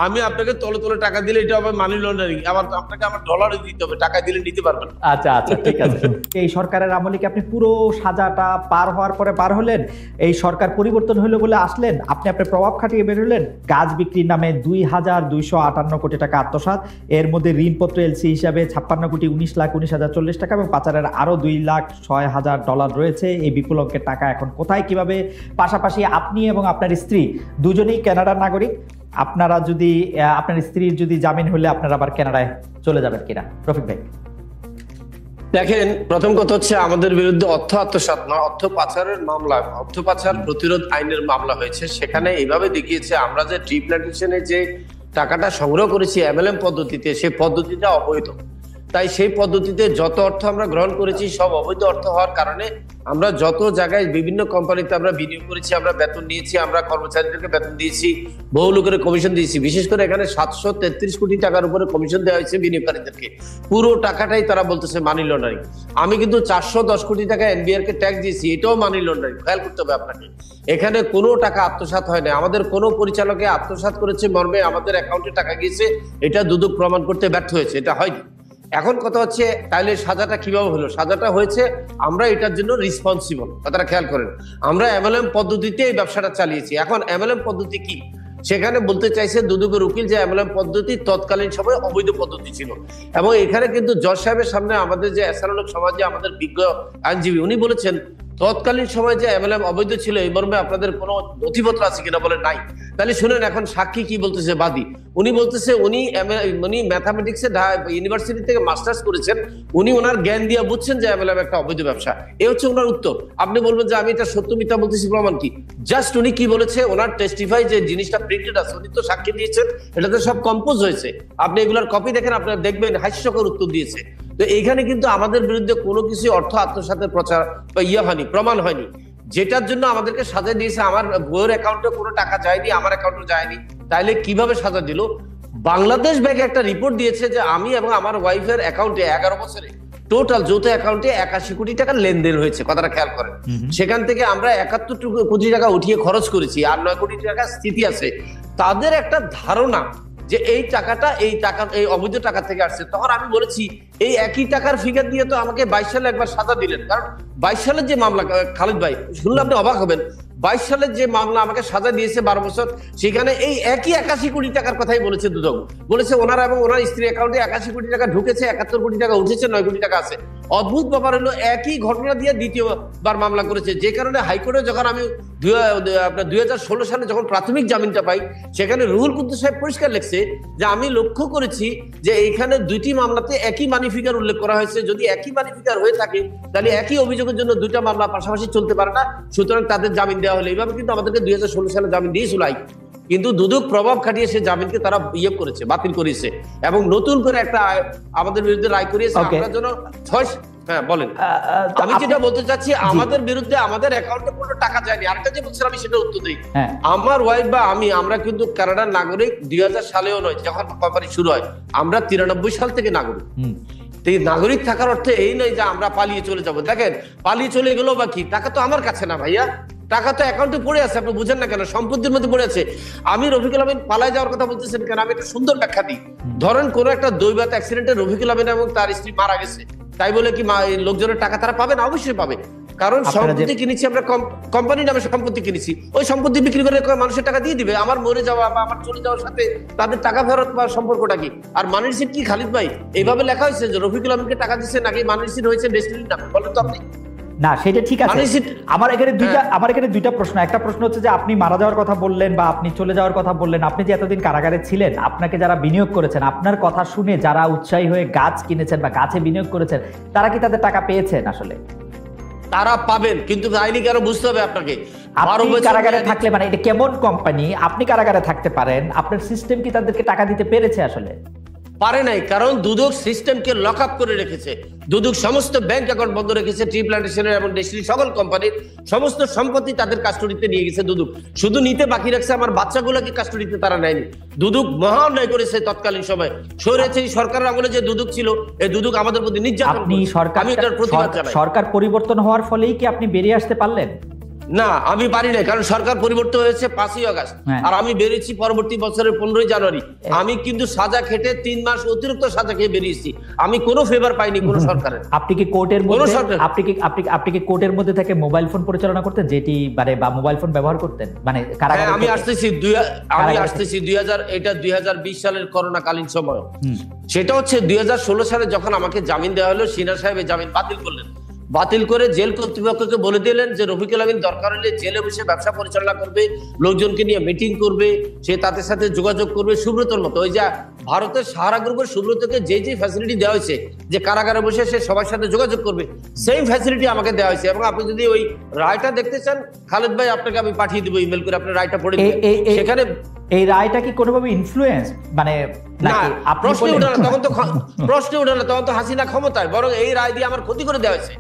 আমি আপনাকে তলে তলে টাকা দিলে এটা হবে মানি লন্ডারিং, আবার আপনাকে আমার ডলারে দিতে হবে, টাকা দিলে নিতে পারবেন। আচ্ছা আচ্ছা ঠিক আছে। এই সরকারের আমলে কি আপনি পুরো সাজাটা পার হওয়ার পরে বার হলেন, এই সরকার পরিবর্তন হলো বলে আসলেন, আপনি আপনার প্রভাব খাটিয়ে বের হলেন, গাছ বিক্রির নামে 2,258 কোটি টাকা আত্মসাৎ, এর মধ্যে ঋণপত্র এলসি হিসাবে 56,19,19,040 টাকা এবং পাচারের আরো $2,06,000 রয়েছে। এই বিপুল অঙ্কের টাকা এখন কোথায় কিভাবে? পাশাপাশি আপনি এবং আপনার স্ত্রী দুজনেই কানাডার নাগরিক, আপনারা যদি আপনার স্ত্রীর যদি জামিন হলে আপনারা আবার কানাডায় চলে যাবেন কিনা রফিক ভাই? দেখেন, প্রথম কথা হচ্ছে আমাদের বিরুদ্ধে অর্থ আত্মসাৎ না, অর্থ পাচারের মামলা, অর্থ পাচার প্রতিরোধ আইনের মামলা হয়েছে। সেখানে এইভাবে দেখিয়েছে আমরা যে ট্রি প্ল্যান্টেশনে যে টাকাটা সংগ্রহ করেছি এমএলএম পদ্ধতিতে, সেই পদ্ধতিটা অবৈধ। তাই সেই পদ্ধতিতে যত অর্থ আমরা গ্রহণ করেছি সব অবৈধ অর্থ হওয়ার কারণে আমরা যত জায়গায় বিভিন্ন কোম্পানিতে আমরা বিনিয়োগ করেছি, আমরা বেতন নিয়েছি, আমরা কর্মচারীদেরকে বেতন দিয়েছি, বহু লোকের কমিশন দিয়েছি। বিশেষ করে এখানে 733 কোটি টাকার উপরে কমিশন দেওয়া হয়েছে বিনিয়োগকারীদেরকে। পুরো টাকাটাই তারা বলতেছে মানি লন্ডারিং। আমি কিন্তু 410 কোটি টাকা এনবিআর কে ট্যাক্স দিয়েছি, এটাও মানি লন্ডারিং। খেয়াল করতে হবে আপনাকে, এখানে কোনো টাকা আত্মসাৎ হয় না। আমাদের কোনো পরিচালকে আত্মসাৎ করেছে মর্মে আমাদের অ্যাকাউন্টে টাকা গিয়েছে, এটা দুদক প্রমাণ করতে ব্যর্থ হয়েছে, এটা হয়নি। এখন কথা হচ্ছে তাইলে সাজাটা কিভাবে হলো? সাজাটা হয়েছে আমরা এটার জন্য রেসপন্সিবল, কথাটা খেয়াল করেন। আমরা এমএলএম পদ্ধতিতে এই ব্যবসাটা চালিয়েছি। এখন এমএলএম পদ্ধতি কি? সেখানে বলতে চাইছে দুদকের উকিল যে এমএলএম পদ্ধতি তৎকালীন সময় অবৈধ পদ্ধতি ছিল। এবং এখানে কিন্তু জজ সাহেবের সামনে আমাদের যে এসারুল সমাজে আমাদের বিজ্ঞ আইনজীবী উনি বলেছেন তৎকালীন সময় যে এমএলএম অবৈধ ছিল এই মর্মে আপনাদের কোনো নথিপত্র আছে কিনা, বলে নাই। তাহলে শুনেন এখন সাক্ষী কি বলতেছে, বাদী। উনি বলতেছে উনি ম্যাথামেটিক্সে ইউনিভার্সিটি থেকে মাস্টার্স করেছেন, উনি ওনার জ্ঞান দিয়ে বুঝছেন যে এমএলএম একটা অবৈধ ব্যবসা। এই হচ্ছে ওনার উত্তর। আপনি বলবেন যে আমি এটা সত্য মিথ্যা বলতেছি, প্রমাণ কি? জাস্ট উনি কি বলেছে, ওনার টেস্টিফাই যে জিনিসটা প্রিন্টেড আছে, উনি তো সাক্ষী দিয়েছেন, এটাতে সব কম্পোজ হয়েছে। আপনি এগুলোর কপি দেখেন, আপনারা দেখবেন হাস্যকর উত্তর দিয়েছে। তো এইখানে কিন্তু আমাদের বিরুদ্ধে কোনো কিছু অর্থ আত্মসাতের প্রচার বা হয়নি, প্রমাণ হয়নি। যেটার জন্য আমাদেরকে সাজা দিয়েছে, আমার বইয়ের অ্যাকাউন্টে কোনো টাকা যায়নি, আমার অ্যাকাউন্টে যায়নি। তাইলে কিভাবে সাজা দিল? বাংলাদেশ ব্যাংক একটা রিপোর্ট দিয়েছে যে আমি এবং আমার ওয়াইফের অ্যাকাউন্টে 11 বছরে টোটাল যৌথ অ্যাকাউন্টে 81 কোটি টাকা লেনদেন হয়েছে, কথাটা খেয়াল করেন। সেখান থেকে আমরা 71 কোটি টাকা উঠিয়ে খরচ করেছি, আর 9 কোটি টাকা স্থিতি আছে। তাদের একটা ধারণা যে এই টাকাটা এই অবৈধ টাকা থেকে আসছে। তখন আমি বলেছি এই একই টাকার ফিগার দিয়ে তো আমাকে 22 সালে একবার সাজা দিলেন। কারণ 22 সালের যে মামলা, খালিদ ভাই শুনলে আপনি অবাক হবেন, 22 সালের যে মামলা আমাকে সাজা দিয়েছে 12 বছর, সেখানে এই একই 81 কোটি টাকার কথাই বলেছে দুদক। বলেছে ওনারা এবং ওনার স্ত্রী অ্যাকাউন্টে 81 কোটি টাকা ঢুকেছে, 71 কোটি টাকা উঠেছে, 9 কোটি টাকা আছে। অদ্ভুত ব্যাপার হলো একই ঘটনা দিয়ে দ্বিতীয়বার মামলা করেছে। যে কারণে হাইকোর্টে যখন আমি 2016 সালে যখন প্রাথমিক জামিনটা পাই, সেখানে রুহুল কুদ্দুস সাহেব পরিষ্কার লিখছে যে আমি লক্ষ্য করেছি যে এইখানে দুইটি মামলাতে একই মানি ফিগার উল্লেখ করা হয়েছে। যদি একই মানি ফিগার হয়ে থাকে তাহলে একই অভিযোগের জন্য দুইটা মামলা পাশাপাশি চলতে পারে না, সুতরাং তাদের জামিন দেওয়া হলো। এইভাবে কিন্তু আমাদেরকে 2016 সালে জামিন দিয়েছিল, কিন্তু দুদক প্রভাব খাটিয়ে সে জামিনকে তারা করেছে, বাতিল করেছে এবং নতুন করে একটা আমাদের বিরুদ্ধে রায় করিয়েছে। আমরা যেন হ্যাঁ বলেন। আমি যেটা বলতে চাচ্ছি, আমাদের বিরুদ্ধে আমাদের অ্যাকাউন্টে কোনো টাকা যায়নি। আরেকটা যে বলছিলাম আমি সেটা উত্তর দিই। আমার ওয়াইফ বা আমরা কিন্তু কানাডার নাগরিক 2000 সালেও নয়, যখন কোম্পানি শুরু হয়। আমরা 93 সাল থেকে নাগরিক। এই নাগরিক থাকার অর্থে এই নয় যে আমরা পালিয়ে চলে যাব। দেখেন পালিয়ে চলে গেল বা কি, টাকা তো আমার কাছে না ভাইয়া, টাকা তো অ্যাকাউন্টে পড়ে আছে। আপনি বুঝেন না কেন? সম্পত্তির মধ্যে পড়ে আছে। আমি রফিকুল আমিন পালায় যাওয়ার কথা বলতেছেন কেন? আমি একটা সুন্দর ব্যাখ্যা দিই। ধরেন কোন একটা দৈবাত অ্যাক্সিডেন্টে রফিকুল আমিন এবং তার স্ত্রী মারা গেছে, তাই বলে কি লোকজনের টাকা তারা পাবে না? অবশ্যই পাবে। কারণ সম্পত্তি কিনেছি আমরা, কোম্পানির নামে সম্পত্তি কিনেছি, ওই সম্পত্তি বিক্রি করে মানুষের টাকা দিয়ে দিবে। আমার মরে যাওয়া বা আমার চলে যাওয়ার সাথে তাদের টাকা ফেরত পাওয়ার সম্পর্কটা কি? আর মানি রিসিট কি খালিদ ভাই এইভাবে লেখা হয়েছে যে রফিকুল আমিনকে টাকা দিচ্ছে, নাকি মানি রিসিট হয়েছে ডেস্টিনির নামে? বলেন তো আপনি। না সেটা ঠিক আছে। আমার এখানে দুইটা প্রশ্ন। একটা প্রশ্ন হচ্ছে যে আপনি মারা যাওয়ার কথা বললেন বা আপনি চলে যাওয়ার কথা বললেন, আপনি যে এতদিন কারাগারে ছিলেন, আপনাকে যারা বিনিয়োগ করেছেন, আপনার কথা শুনে যারা উৎসাহী হয়ে গাছ কিনেছেন বা গাছে বিনিয়োগ করেছেন, তারা কি তাদের টাকা পেয়েছেন? আসলে তারা পাবেন, কিন্তু আইনি কারো বুঝতে হবে আপনাকে। আপনি কারাগারে থাকলে মানে এটা কেমন কোম্পানি? আপনি কারাগারে থাকতে পারেন, আপনার সিস্টেম কি তাদেরকে টাকা দিতে পেরেছে? আসলে পারে নাই, কারণ দুদক সিস্টেমকে লক আপ করে রেখেছে। দুদক সমস্ত ব্যাংক অ্যাকাউন্ট বন্ধ রেখেছে, ট্রি প্ল্যান্টেশনের এবং ডেস্টিনি সকল কোম্পানির সমস্ত সম্পত্তি তাদের কাস্টডিতে নিয়ে গেছে দুদক। শুধু নিতে বাকি রাখছে আমার বাচ্চাগুলোকে কাস্টডিতে তারা নেয়নি। দুদক মহা অন্যায় করেছে তৎকালীন সময়। স্বৈরাচারী সরকারের আমলে যে দুদক ছিল, এই দুদক আমাদের প্রতি নির্যাতন। সরকার পরিবর্তন হওয়ার ফলেই কি আপনি বেরিয়ে আসতে পারলেন? না, আমি পারি না, কারণ সরকার পরিবর্তন হয়েছে 5ই আগস্ট, আর আমি বেরিয়েছি পরবর্তী বছরের 15ই জানুয়ারি। আমি কিন্তু সাজা খেটে 3 মাস অতিরিক্ত সাজা খেয়ে বেরিয়েছি। আমি কোনো ফেভার পাইনি কোনো সরকারের। আপনি কি কোর্টের মধ্যে আপনি কি কোর্টের মধ্যে থেকে মোবাইল ফোন পরিচালনা করতেন, যেটি মানে বা মোবাইল ফোন ব্যবহার করতেন, মানে কারাগারে? আমি আসতেছি 2020 সালের করোনাকালীন সময়। সেটা হচ্ছে 2016 সালে যখন আমাকে জামিন দেওয়া হলো, সিনহা সাহেব জামিন বাতিল করলেন। বাতিল করে জেল কর্তৃপক্ষকে বলে দিলেন যে রফিকুল আমিন দরকার হলে জেলে বসে ব্যবসা পরিচালনা করবে, লোকজনকে নিয়ে মিটিং করবে, সে তাদের সাথে যোগাযোগ করবে সুব্রতর মতো। ওই যে ভারতের সাহারা গ্রুপের সুব্রতকে যে ফ্যাসিলিটি দেওয়া হয়েছে যে কারাগারে বসে সে সবার সাথে যোগাযোগ করবে, সেই ফ্যাসিলিটি আমাকে দেওয়া হয়েছে। এবং আপনি যদি ওই রায়টা দেখতে চান, খালেদ ভাই আপনাকে আমি পাঠিয়ে দেবো ইমেল করে, আপনি রায়টা পড়ে সেখানে। এই রায়টা কি কোনোভাবে ইনফ্লুয়েন্স, মানে প্রশ্ন উঠে না, তখন তো হাসিনা ক্ষমতায়, বরং এই রায় দিয়ে আমার ক্ষতি করে দেওয়া হয়েছে।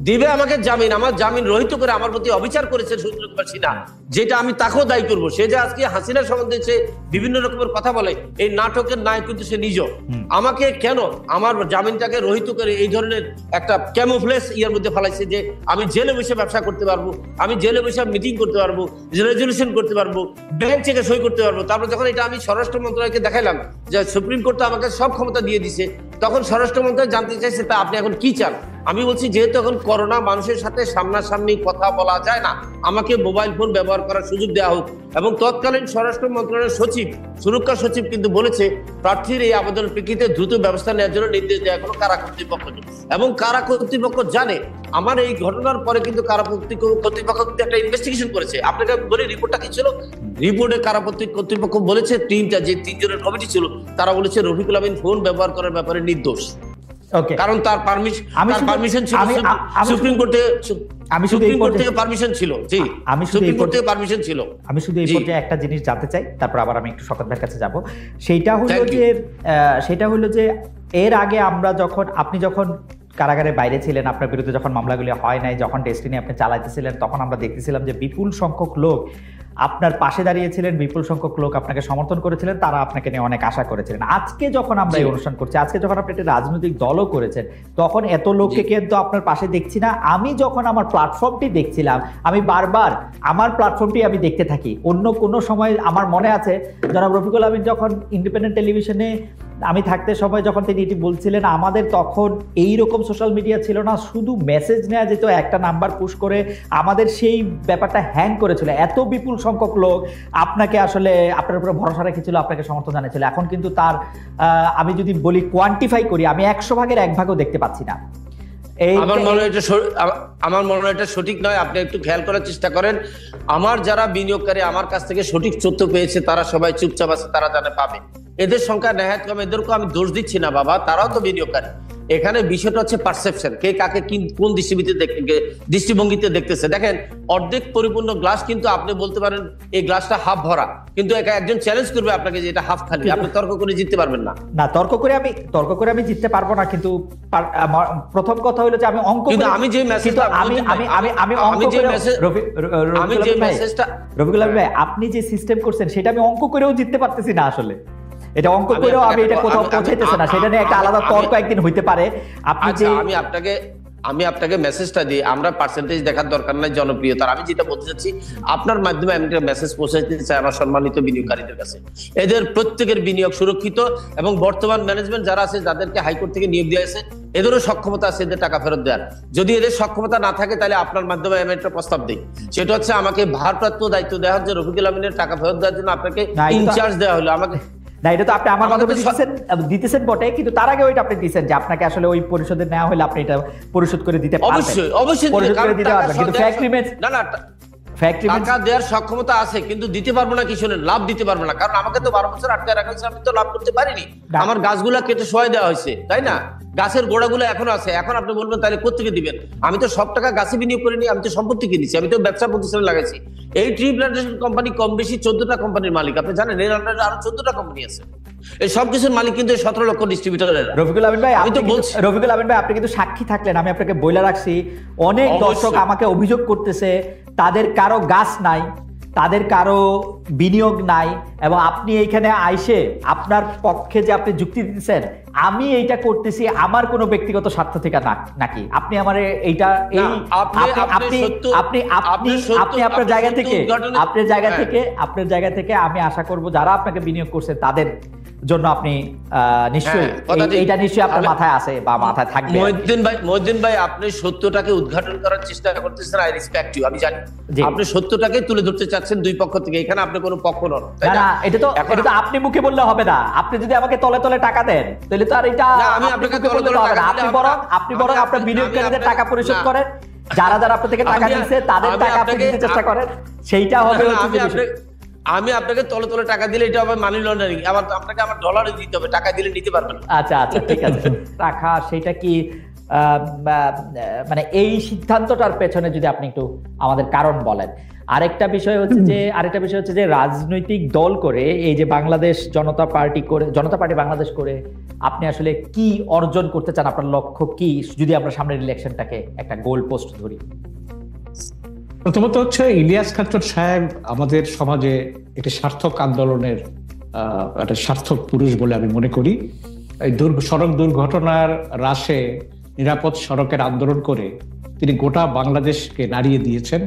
দিবে আমাকে জামিন, আমার জামিন রহিত করে আমার প্রতি অবিচার করেছে শহীদুল কুমার সিনহা, যেটা আমি তাকেও দায়ী করবো। সে যে আজকে হাসিনার সম্বন্ধে সে বিভিন্ন রকমের কথা বলে, এই নাটকের নায়ক কিন্তু সে নিজ। আমাকে কেন আমার জামিনটাকে রহিত করে এই ধরনের একটা ক্যামোফ্লেজ ইয়ার মধ্যে ফেলাইছে যে আমি জেলে বসে ব্যবসা করতে পারবো, আমি জেলে বসে মিটিং করতে পারবো, রেজলিউশন করতে পারবো, ব্যাংক চেকে সই করতে পারবো। তারপর যখন এটা আমি স্বরাষ্ট্র মন্ত্রণালয়কে দেখাইলাম যে সুপ্রিম কোর্ট আমাকে সব ক্ষমতা দিয়ে দিছে, তখন স্বরাষ্ট্র মন্ত্রণালয় জানতে চাইছে তা আপনি এখন কি চান। আমি বলছি যেহেতু এখন করোনা, মানুষের সাথে সামনাসামনি কথা বলা যায় না, আমাকে মোবাইল ফোন ব্যবহার করার সুযোগ দেওয়া হোক। এবং তৎকালীন স্বরাষ্ট্র মন্ত্রণালয়ের সচিব, সুরক্ষা সচিব কিন্তু বলেছে প্রার্থীর এই আবেদনের প্রেক্ষিতে দ্রুত ব্যবস্থা নেওয়ার জন্য নির্দেশ দেওয়া হলো কারা কর্তৃপক্ষকে। এবং কারা কর্তৃপক্ষ জানে আমার এই ঘটনার পরে কিন্তু কারা কর্তৃপক্ষ কিন্তু একটা ইনভেস্টিগেশন করেছে। আপনাকে বলি রিপোর্টটা কি ছিল। রিপোর্টে কারা কর্তৃপক্ষ বলেছে টিমটা যে 3 জনের কমিটি ছিল তারা বলেছে রফিকুল আমিন ফোন ব্যবহার করার ব্যাপারে নির্দোষ। কারণ তার পারমিশন ছিল সুপ্রিম কোর্ট থেকে পারমিশন ছিল। জি, আমি শুধু এই পর্যায়ে একটা জিনিস জানতে চাই, তারপর আবার আমি একটু শওকত ভাইয়ের কাছে যাব। সেটা হলো যে এর আগে আপনি যখন কারাগারে বাইরে ছিলেন, আপনার বিরুদ্ধে যখন মামলাগুলি হয় নাই, যখন ডেস্টিনি আপনি চালাইতেছিলেন, তখন আমরা দেখতেছিলাম যে বিপুল সংখ্যক লোক আপনার পাশে দাঁড়িয়েছিলেন, বিপুল সংখ্যক লোক আপনাকে সমর্থন করেছিলেন, তারা আপনাকে নিয়ে অনেক আশা করেছিলেন। আজকে যখন আমরা এই অনুষ্ঠান করছি, আজকে যখন আপনি একটা রাজনৈতিক দলও করেছেন, তখন এত লোককে কিন্তু আপনার পাশে দেখছি না। আমি যখন আমার প্ল্যাটফর্মটি দেখছিলাম, আমি বারবার আমার প্ল্যাটফর্মটি আমি দেখতে থাকি। অন্য কোনো সময় আমার মনে আছে জনাব রফিকুল আমিন যখন ইন্ডিপেন্ডেন্ট টেলিভিশনে আমি থাকতে সময় যখন তিনি এটি বলছিলেন, আমাদের তখন এই রকম সোশ্যাল মিডিয়া ছিল না, শুধু মেসেজ নেওয়া যেত, একটা নাম্বার পুশ করে আমাদের সেই ব্যাপারটা হ্যাং করেছিল। এত বিপুল সংখ্যক লোক আপনাকে আসলে আপনার উপরে ভরসা রেখেছিল, আপনাকে সমর্থন জানিয়েছিল। এখন কিন্তু তার আমি যদি বলি কোয়ান্টিফাই করি, আমি 100 ভাগের 1 ভাগও দেখতে পাচ্ছি না। আমার মনে হয় এটা সঠিক নয়। আপনি একটু খেয়াল করার চেষ্টা করেন, আমার যারা বিনিয়োগকারী আমার কাছ থেকে সঠিক তথ্য পেয়েছে তারা সবাই চুপচাপ আছে, তারা জানে পাবে। এদের সংখ্যা নেহাত কম, এদেরকেও আমি দোষ দিচ্ছি না বাবা, তারাও তো বিনিয়োগকারী। এখানে বিষয়টা হচ্ছে পারসেপশন, কে কাকে কোন দৃষ্টিভঙ্গিতে দেখতেছে। দেখেন, অর্ধেক পরিপূর্ণ গ্লাস কিন্তু আপনি বলতে পারেন এই গ্লাসটা হাফ ভরা, কিন্তু একজন চ্যালেঞ্জ করবে আপনাকে যে এটা হাফ খালি, আপনি তর্ক করে জিততে পারবেন না। না, তর্ক করে আমি জিততে পারবো না। কিন্তু প্রথম কথা হলো যে আমি অঙ্ক, কিন্তু আমি যে মেসেজটা রফিকুল আমিন ভাই আপনি যে সিস্টেম করছেন সেটা আমি অঙ্ক করেও জিততে পারতেছি না। আসলে এটা অঙ্ক করেও আমি এটা কোথাও পৌঁছাইতেছে না। সেটা নিয়ে একটা আলাদা তর্ক একদিন হইতে পারে। আপনি যে আমি আপনাকে মেসেজটা দিই, আমরা পার্সেন্টেজ দেখার দরকার নাই জনপ্রিয়তার। আমি যেটা বলতে চাচ্ছি, আপনার মাধ্যমে আমি একটা মেসেজ পৌঁছাইতে চাই আমার সম্মানিত বিনিয়োগকারীদের কাছে। এদের প্রত্যেকের বিনিয়োগ সুরক্ষিত এবং বর্তমান ম্যানেজমেন্ট যারা আছে, যাদেরকে হাইকোর্ট থেকে নিয়োগ দিয়ে আছে, এদেরও সক্ষমতা আছে এদের টাকা ফেরত দেওয়ার। যদি এদের সক্ষমতা না থাকে তাহলে আপনার মাধ্যমে আমি একটা প্রস্তাব দিই, সেটা হচ্ছে আমাকে ভারপ্রাপ্ত দায়িত্ব দেওয়া হচ্ছে রফিকুল আমিনের টাকা ফেরত দেওয়ার জন্য আপনাকে ইনচার্জ দেওয়া হলো। আমাকে না, এটা তো আপনি আমার মাধ্যমে দিতেছেন বটে, কিন্তু তার আগে ওইটা আপনি দিচ্ছেন যে আপনাকে আসলে ওই পরিশোধে নেওয়া হলে আপনি এটা পরিশোধ করে দিতে পারবেন। অবশ্যই পরিশোধ করে দিতে পারবেন, কিন্তু টাকা দেওয়ার সক্ষমতা আছে, কিন্তু দিতে পারবো না। কি শুনেন, লাভ দিতে পারবো না, কারণ আমাকে তো 12 বছর আটকে রাখা হয়েছে, আমি তো লাভ করতে পারিনি। আমার গাছগুলা কেটে সহায় দেওয়া হয়েছে, তাই না? গাছের গোড়াগুলো এখনো আছে। এখন আপনি বলবেন তাহলে কোথেকে দিবেন? আমি তো সব টাকা গাছে বিনিয়োগ করিনি, আমি তো সম্পত্তি কিনেছি, আমি তো ব্যবসা প্রতিষ্ঠানে লাগাইছি। এই ট্রি প্ল্যান্টেশন কোম্পানি কম বেশি 14টা কোম্পানির মালিক, আপনি জানেন? এর আন্ডারে আরো 14টা কোম্পানি আছে। এই সব কিছুর মালিক কিন্তু 17 লক্ষ ডিস্ট্রিবিউটর। রফিকুল আমিন ভাই, আমি তো বলছি, রফিকুল আমিন ভাই আপনি কিন্তু সাক্ষী থাকলেন, আমি আপনাকে বলে রাখছি, অনেক দর্শক আমাকে অভিযোগ করতেছে তাদের কারো গাছ নাই, তাদের কারো বিনিয়োগ নাই, এবং আপনি এইখানে আইসে আপনার পক্ষে যে আপনি যুক্তি দিতেছেন আমি এইটা করতেছি আমার কোনো ব্যক্তিগত স্বার্থ থেকে নাকি আপনি আমার এইটা এই আপনি আপনার জায়গা থেকে আপনার জায়গা থেকে আমি আশা করব যারা আপনাকে বিনিয়োগ করছে তাদের জন্য আপনি নিশ্চয়ই এইটা নিশ্চয়ই আপনার মাথায় আছে বা মাথায় থাকবে। মহিউদ্দিন ভাই আপনি সত্যটাকে উদ্ঘাটন করার চেষ্টা করতেছেন, আই রেসপেক্ট ইউ, আমি জানি আপনি সত্যটাকে তুলে ধরতে চাচ্ছেন দুই পক্ষ থেকে, এখানে আপনি কোনো পক্ষ নন। না, এটা তো আপনি মুখে বললে হবে না, আপনি যদি আমাকে তলে তলে টাকা দেন তাহলে তো আর এটা আমি আপনাকে বলতে হবে না। আপনি বরং আপনার বিনিয়োগকারীদের টাকা পরিশোধ করেন, যারা আপনার থেকে টাকা নিচ্ছে তাদের টাকা আপনি দিতে চেষ্টা করেন, সেইটা হবে। আমি আপনাকে তলে তলে টাকা দিলে এটা হবে মানি লন্ডারিং, আবার আপনাকে আমার ডলারে দিতে হবে, টাকা দিলে নিতে পারবেন। আচ্ছা ঠিক আছে। টাকা সেটা কি মানে এই সিদ্ধান্তটার পেছনে যদি আপনি একটু আমাদের কারণ বলেন। আরেকটা বিষয় হচ্ছে যে রাজনৈতিক দল করে এই যে বাংলাদেশ জনতা পার্টি বাংলাদেশ করে আপনি আসলে কি অর্জন করতে চান, আপনার লক্ষ্য কি, যদি আমরা সামনের ইলেকশনটাকে একটা গোল পোস্ট ধরি? প্রথমত হচ্ছে ইলিয়াস কাঞ্চন সাহেব আমাদের সমাজে একটি সার্থক আন্দোলনের একটা সার্থক পুরুষ বলে আমি মনে করি। এই সড়ক দুর্ঘটনার হ্রাসে নিরাপদ সড়কের আন্দোলন করে তিনি গোটা বাংলাদেশকে নাড়িয়ে দিয়েছেন,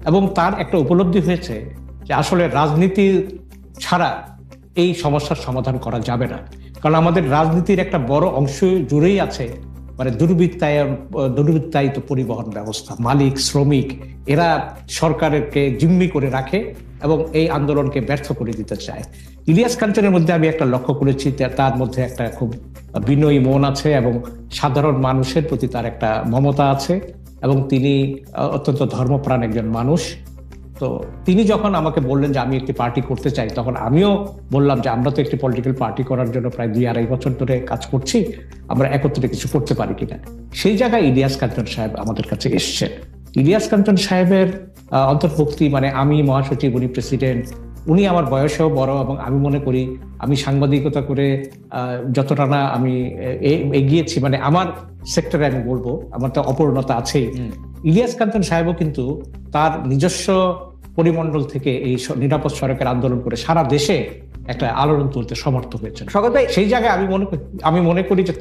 এবং তার একটা উপলব্ধি হয়েছে যে আসলে রাজনীতি ছাড়া এই সমস্যার সমাধান করা যাবে না। কারণ আমাদের রাজনীতির একটা বড় অংশ জুড়েই আছে মানে দুর্বৃত্তায়িত পরিবহন ব্যবস্থা, মালিক শ্রমিক এরা সরকারকে জিম্মি করে রাখে এবং এই আন্দোলনকে ব্যর্থ করে দিতে চায়। ইলিয়াস কাঞ্চনের মধ্যে আমি একটা লক্ষ্য করেছি, তার মধ্যে একটা খুব বিনয়ী মন আছে এবং সাধারণ মানুষের প্রতি তার একটা মমতা আছে, এবং তিনি অত্যন্ত ধর্মপ্রাণ একজন মানুষ। তো তিনি যখন আমাকে বললেন যে আমি একটি পার্টি করতে চাই, তখন আমিও বললাম যে আমরা তো একটি পলিটিক্যাল পার্টি করার জন্য প্রায় 2-2.5 বছর ধরে কাজ করছি, আমরা একত্রে কিছু করতে পারি কিনা। সেই জায়গায় ইলিয়াস কাঞ্চন সাহেব আমাদের কাছে এসছেন। ইলিয়াস কাঞ্চন সাহেবের অন্তর্ভুক্তি মানে আমি মহাসচিব, উনি প্রেসিডেন্ট, উনি আমার বয়সেও বড়, এবং আমি মনে করি আমি সাংবাদিকতা করে যতটা না আমি এগিয়েছি মানে আমার সেক্টরে আমি বলবো আমার তো অপূর্ণতা আছেই। ইলিয়াস কাঞ্চন সাহেবও কিন্তু তার নিজস্ব পরিমণ্ডল থেকে এই নিরাপদ সড়কের আন্দোলন করে সারা দেশে একটা আলোড়ন তুলতে সমর্থ হয়েছেন। সেই জায়গায় আমি মনে করি যে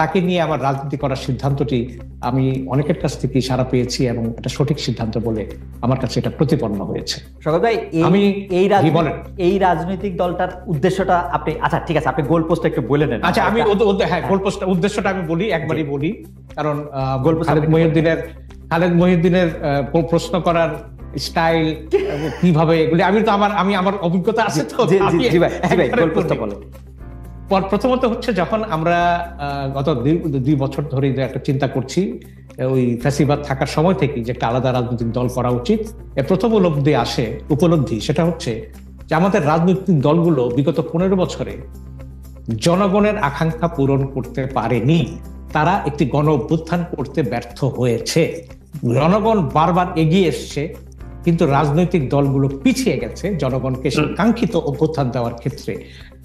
তাকে নিয়ে আমার রাজনীতি করার সিদ্ধান্তটি আমি অনেকের কাছ থেকে সাড়া পেয়েছি এবং এটা সঠিক সিদ্ধান্ত বলে আমার কাছে এটা প্রতিপন্ন হয়েছে। এই রাজনৈতিক দলটার উদ্দেশ্যটা আপনি, আচ্ছা ঠিক আছে, আপনি গোল পোস্টটা একটু বলে নেন। আচ্ছা আমি গোল পোস্টটা উদ্দেশ্যটা আমি বলি, একবারই বলি, কারণ খালেদ মহিউদ্দিনের প্রশ্ন করার স্টাইল কিভাবে এগুলি আমি আমার অভিজ্ঞতা আছে তো। প্রথমত হচ্ছে যখন আমরা গত 2 বছর ধরে একটা চিন্তা করছি ওই ফ্যাসিবাদ থাকার সময় থেকে যে একটা আলাদা রাজনৈতিক দল করা উচিত, এর প্রথম উপলব্ধি সেটা হচ্ছে যে আমাদের রাজনৈতিক দলগুলো বিগত 15 বছরে জনগণের আকাঙ্ক্ষা পূরণ করতে পারেনি, তারা একটি গণ অভ্যুত্থান করতে ব্যর্থ হয়েছে। জনগণ বারবার এগিয়ে এসছে কিন্তু রাজনৈতিক দলগুলো পিছিয়ে গেছে জনগণকে সেই কাঙ্ক্ষিত অভ্যুত্থান দেওয়ার ক্ষেত্রে।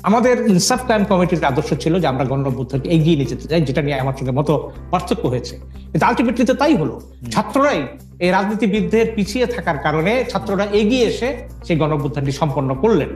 আমাদের ইনসাফ কায়েম কমিটির আদর্শ ছিল যে আমরা গণ অভ্যুত্থানকে এগিয়ে নিয়ে যেতে চাই, যেটা নিয়ে আমার সঙ্গে মত পার্থক্য হয়েছে, কিন্তু আলটিমেটলি তো তাই হলো। ছাত্ররাই এই রাজনীতিবিদদের পিছিয়ে থাকার কারণে ছাত্ররা এগিয়ে এসে সেই গণ অভ্যুত্থানটি সম্পন্ন করলেন।